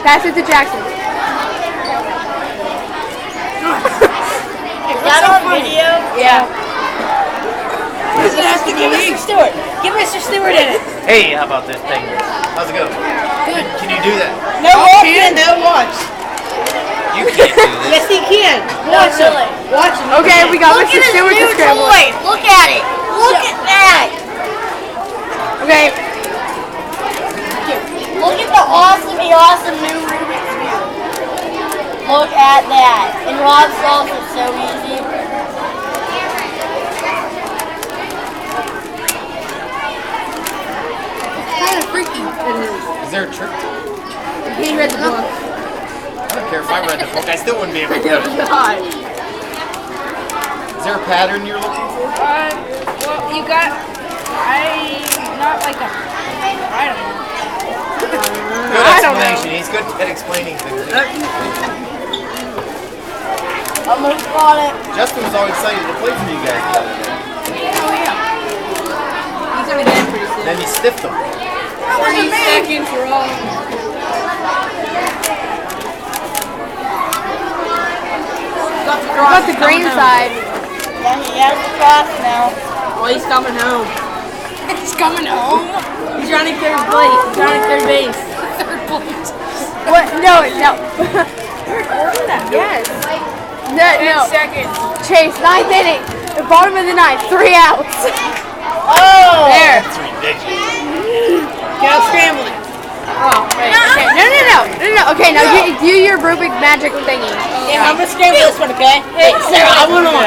Pass it to Jackson. Is that on video? Yeah. Give Mr. Stewart. Give Mr. Stewart in it. Hey, how about this thing? How's it go? Good. Can you do that? No watch. No watch. You can't do this. Yes, he can. Watch him. Watch him. Okay, we got Mr. Stewart to scramble. Look at it. Look at that. Okay. Look at the awesome new Rubik's Cube. Look at that. And Rob solves it so easy. Kind of freaky. Is there a trick to it? He read the book. I don't care if I read the book. I still wouldn't be able to do it. God. Is there a pattern you're looking for? Well, you got, not like a, I don't know. Good explanation. He's good at explaining things. Almost got it. Justin was all excited to play for you guys the other day. Oh, yeah. He's going to get it pretty soon. Then you stiffed him. 3 seconds wrong. Got the green side. Yeah, he has the cross now. Oh, he's coming home. He's coming home. He's running third place. He's running third base. Third place. What? No. You're recording that? Yes. No. Seconds. Chase, 9th inning. The bottom of the 9th. 3 outs. Oh! There. That's ridiculous. Get out scrambling. Oh, wait. Okay. No. Okay, now do your Rubik magic thingy. Yeah, I'm gonna scramble this one, okay? Hey, Sarah, I want on.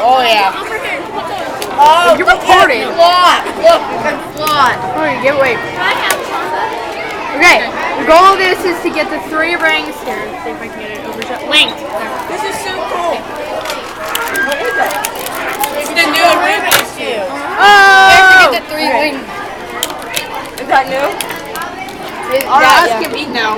Oh, yeah. Oh, You're recording. Look, you can flot. Oh, you give away. Okay, the goal of this is to get the 3 rings. Here, let's see if I can get it overshot. Linked. This is so cool. What is that? It's the new Rubik's Cube. Oh! Get the 3 rings. Is that new? Alright, let's get beat now.